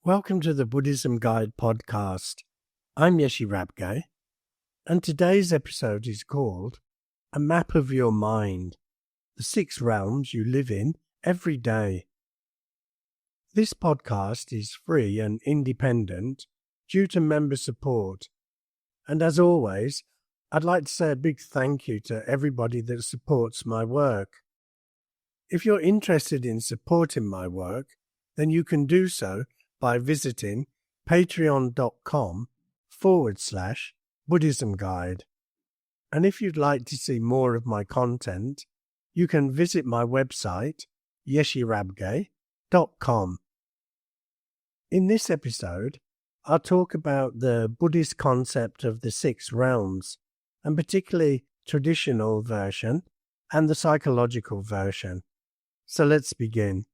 Welcome to the Buddhism Guide podcast. I'm Yeshi Rabgay, and today's episode is called A Map of Your Mind, the 6 realms you live in every day. This podcast is free and independent due to member support, and as always, I'd like to say a big thank you to everybody that supports my work. If you're interested in supporting my work, then you can do so by visiting patreon.com/Buddhism Guide. And if you'd like to see more of my content, you can visit my website, yeshirabgay.com. In this episode, I'll talk about the Buddhist concept of the 6 realms, and particularly traditional version and the psychological version. So let's begin.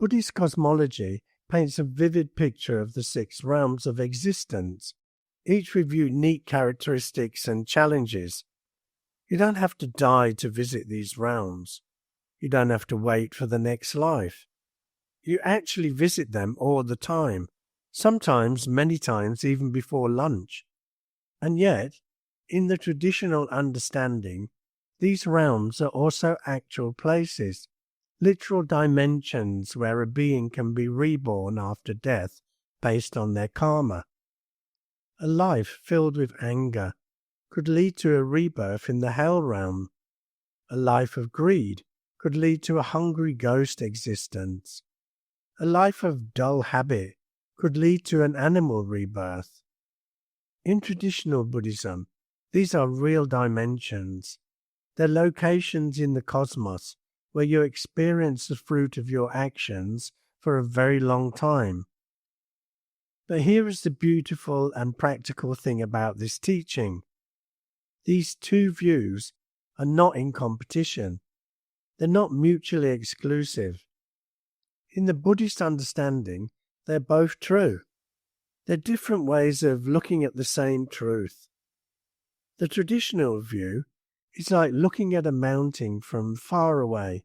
Buddhist cosmology paints a vivid picture of the 6 realms of existence, each with unique characteristics and challenges. You don't have to die to visit these realms. You don't have to wait for the next life. You actually visit them all the time, sometimes many times even before lunch. And yet, in the traditional understanding, these realms are also actual places, literal dimensions where a being can be reborn after death based on their karma. A life filled with anger could lead to a rebirth in the hell realm. A life of greed could lead to a hungry ghost existence. A life of dull habit could lead to an animal rebirth. In traditional Buddhism, these are real dimensions. They're locations in the cosmos where you experience the fruit of your actions for a very long time. But here is the beautiful and practical thing about this teaching. These 2 views are not in competition. They're not mutually exclusive. In the Buddhist understanding, they're both true. They're different ways of looking at the same truth. The traditional view is like looking at a mountain from far away.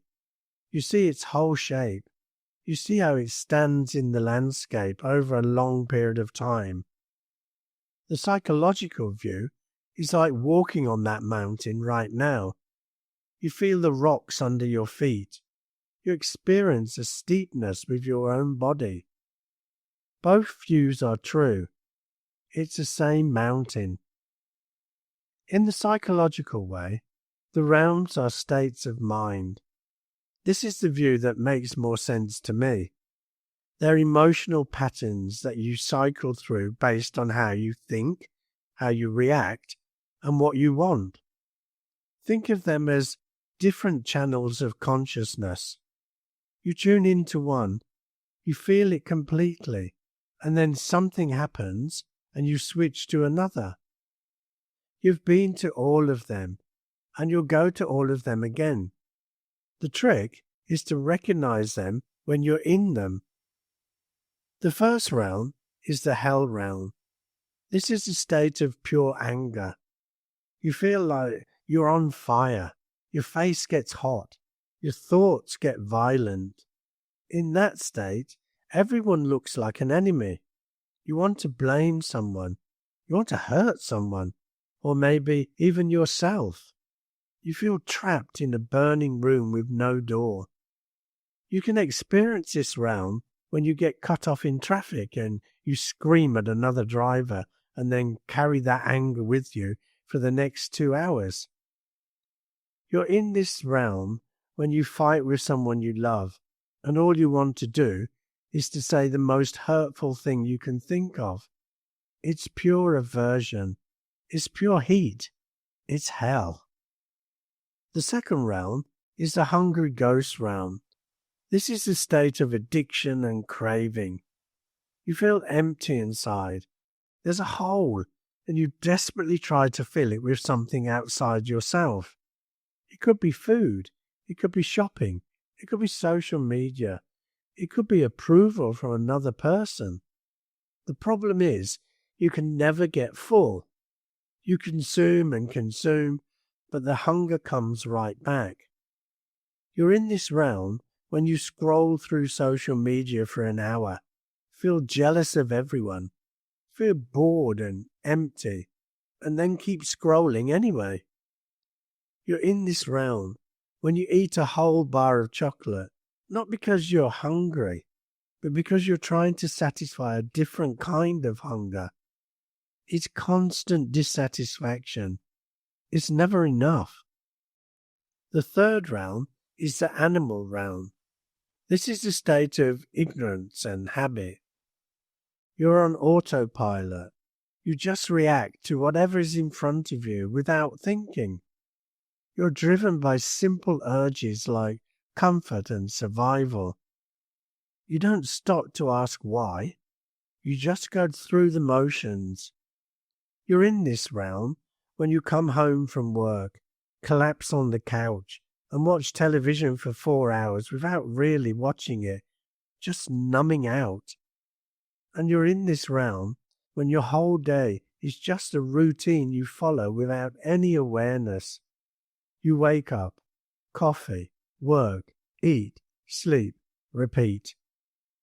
You see its whole shape. You see how it stands in the landscape over a long period of time. The psychological view is like walking on that mountain right now. You feel the rocks under your feet. You experience the steepness with your own body. Both views are true. It's the same mountain. In the psychological way, the realms are states of mind. This is the view that makes more sense to me. They're emotional patterns that you cycle through based on how you think, how you react, and what you want. Think of them as different channels of consciousness. You tune into one, you feel it completely, and then something happens and you switch to another. You've been to all of them, and you'll go to all of them again. The trick is to recognize them when you're in them. The first realm is the hell realm. This is a state of pure anger. You feel like you're on fire. Your face gets hot. Your thoughts get violent. In that state, everyone looks like an enemy. You want to blame someone. You want to hurt someone, or maybe even yourself. You feel trapped in a burning room with no door. You can experience this realm when you get cut off in traffic and you scream at another driver and then carry that anger with you for the next 2 hours. You're in this realm when you fight with someone you love, and all you want to do is to say the most hurtful thing you can think of. It's pure aversion. It's pure heat. It's hell. The second realm is the hungry ghost realm. This is a state of addiction and craving. You feel empty inside. There's a hole, and you desperately try to fill it with something outside yourself. It could be food. It could be shopping. It could be social media. It could be approval from another person. The problem is, you can never get full. You consume and consume, but the hunger comes right back. You're in this realm when you scroll through social media for an hour, feel jealous of everyone, feel bored and empty, and then keep scrolling anyway. You're in this realm when you eat a whole bar of chocolate, not because you're hungry, but because you're trying to satisfy a different kind of hunger. It's constant dissatisfaction. It's never enough. The third realm is the animal realm. This is the state of ignorance and habit. You're on autopilot. You just react to whatever is in front of you without thinking. You're driven by simple urges like comfort and survival. You don't stop to ask why. You just go through the motions. You're in this realm when you come home from work, collapse on the couch, and watch television for 4 hours without really watching it, just numbing out. And you're in this realm when your whole day is just a routine you follow without any awareness. You wake up, coffee, work, eat, sleep, repeat.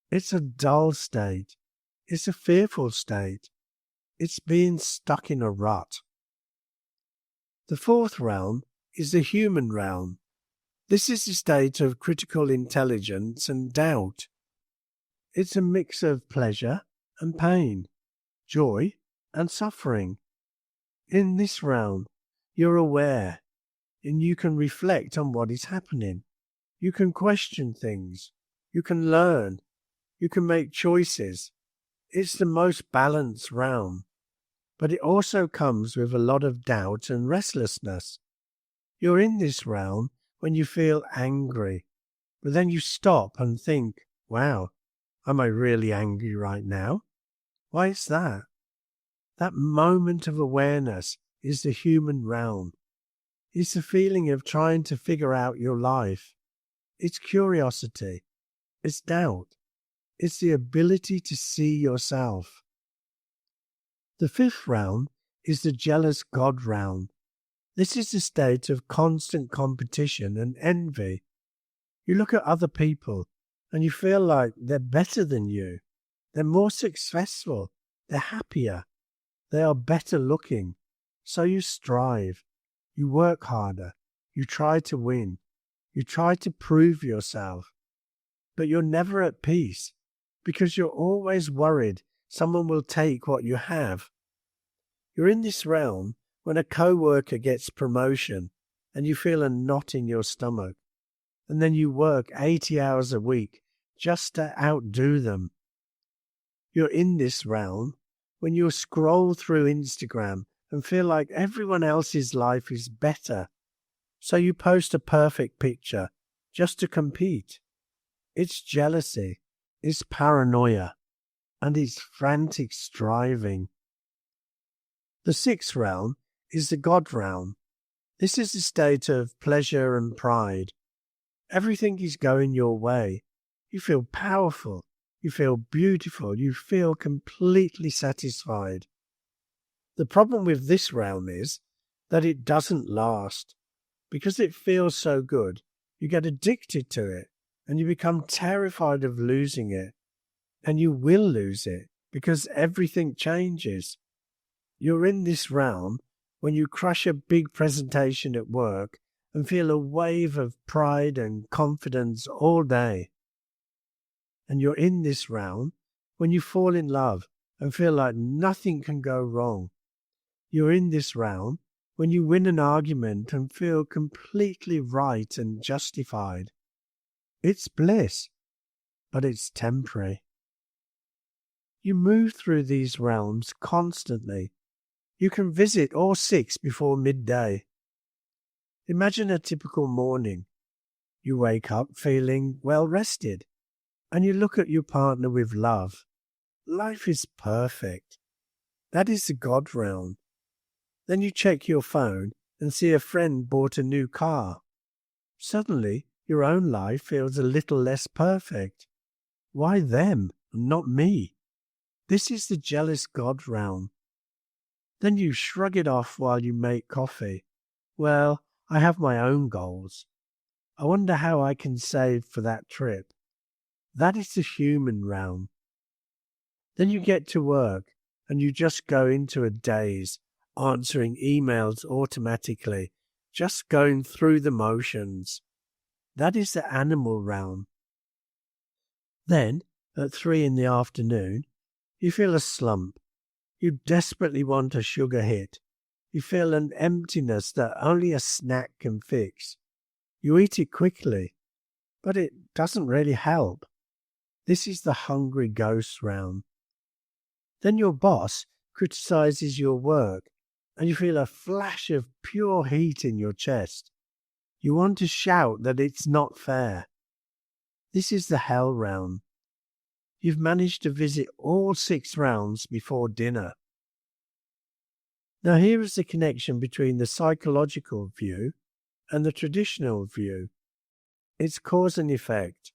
It's a dull state. It's a fearful state. It's being stuck in a rut. The fourth realm is the human realm. This is the state of critical intelligence and doubt. It's a mix of pleasure and pain, joy and suffering. In this realm, you're aware, and you can reflect on what is happening. You can question things. You can learn. You can make choices. It's the most balanced realm. But it also comes with a lot of doubt and restlessness. You're in this realm when you feel angry, but then you stop and think, wow, am I really angry right now? Why is that? That moment of awareness is the human realm. It's the feeling of trying to figure out your life. It's curiosity. It's doubt. It's the ability to see yourself. The fifth realm is the jealous God realm. This is the state of constant competition and envy. You look at other people and you feel like they're better than you. They're more successful. They're happier. They are better looking. So you strive. You work harder. You try to win. You try to prove yourself. But you're never at peace because you're always worried someone will take what you have. You're in this realm when a co-worker gets promotion and you feel a knot in your stomach, and then you work 80 hours a week just to outdo them. You're in this realm when you scroll through Instagram and feel like everyone else's life is better, so you post a perfect picture just to compete. It's jealousy, it's paranoia, and it's frantic striving. The sixth realm is the God realm. This is the state of pleasure and pride. Everything is going your way. You feel powerful. You feel beautiful. You feel completely satisfied. The problem with this realm is that it doesn't last. Because it feels so good, you get addicted to it and you become terrified of losing it. And you will lose it because everything changes. You're in this realm when you crush a big presentation at work and feel a wave of pride and confidence all day. And you're in this realm when you fall in love and feel like nothing can go wrong. You're in this realm when you win an argument and feel completely right and justified. It's bliss, but it's temporary. You move through these realms constantly. You can visit all six before midday. Imagine a typical morning. You wake up feeling well rested, and you look at your partner with love. Life is perfect. That is the God realm. Then you check your phone and see a friend bought a new car. Suddenly, your own life feels a little less perfect. Why them, and not me? This is the jealous God realm. Then you shrug it off while you make coffee. Well, I have my own goals. I wonder how I can save for that trip. That is the human realm. Then you get to work and you just go into a daze, answering emails automatically, just going through the motions. That is the animal realm. Then, at 3 in the afternoon, you feel a slump. You desperately want a sugar hit. You feel an emptiness that only a snack can fix. You eat it quickly, but it doesn't really help. This is the hungry ghost realm. Then your boss criticizes your work, and you feel a flash of pure heat in your chest. You want to shout that it's not fair. This is the hell realm. You've managed to visit all 6 realms before dinner. Now here is the connection between the psychological view and the traditional view. It's cause and effect.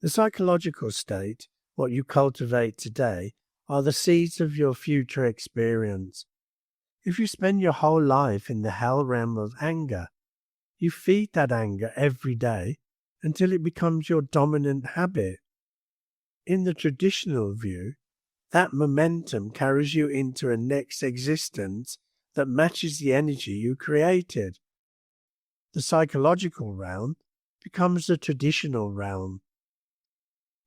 The psychological state, what you cultivate today, are the seeds of your future experience. If you spend your whole life in the hell realm of anger, you feed that anger every day until it becomes your dominant habit. In the traditional view, that momentum carries you into a next existence that matches the energy you created. The psychological realm becomes the traditional realm.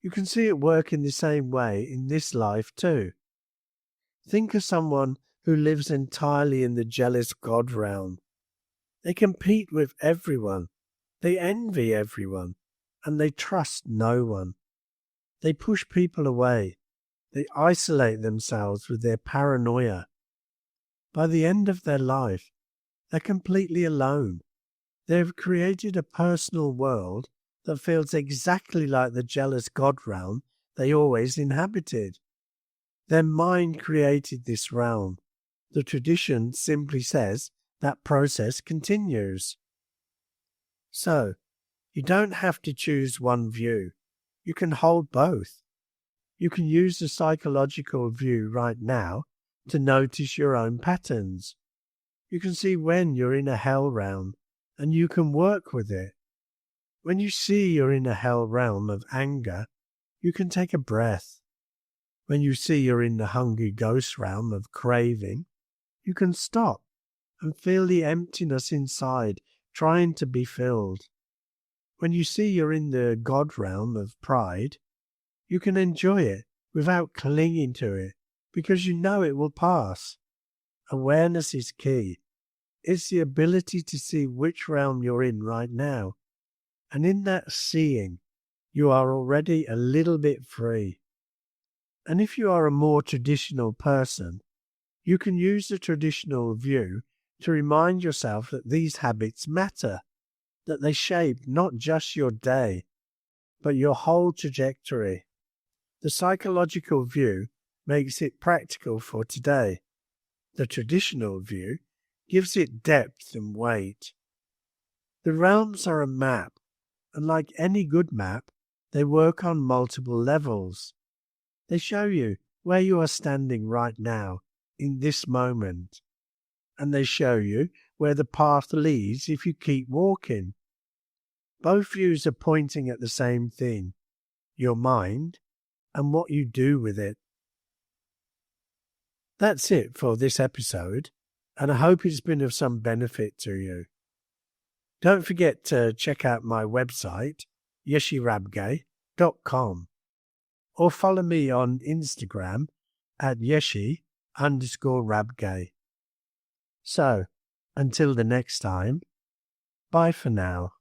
You can see it work in the same way in this life too. Think of someone who lives entirely in the jealous God realm. They compete with everyone, they envy everyone, and they trust no one. They push people away. They isolate themselves with their paranoia. By the end of their life, they're completely alone. They've created a personal world that feels exactly like the jealous God realm they always inhabited. Their mind created this realm. The tradition simply says that process continues. So, you don't have to choose one view. You can hold both. You can use the psychological view right now to notice your own patterns. You can see when you're in a hell realm, and you can work with it. When you see you're in a hell realm of anger, you can take a breath. When you see you're in the hungry ghost realm of craving, you can stop and feel the emptiness inside trying to be filled. When you see you're in the God realm of pride, you can enjoy it without clinging to it because you know it will pass. Awareness is key. It's the ability to see which realm you're in right now. And in that seeing, you are already a little bit free. And if you are a more traditional person, you can use the traditional view to remind yourself that these habits matter, that they shape not just your day, but your whole trajectory. The psychological view makes it practical for today. The traditional view gives it depth and weight. The realms are a map, and like any good map, they work on multiple levels. They show you where you are standing right now, in this moment, and they show you where the path leads if you keep walking. Both views are pointing at the same thing, your mind and what you do with it. That's it for this episode, and I hope it's been of some benefit to you. Don't forget to check out my website, yeshirabgay.com, or follow me on Instagram at yeshi_rabgay. So, until the next time, bye for now.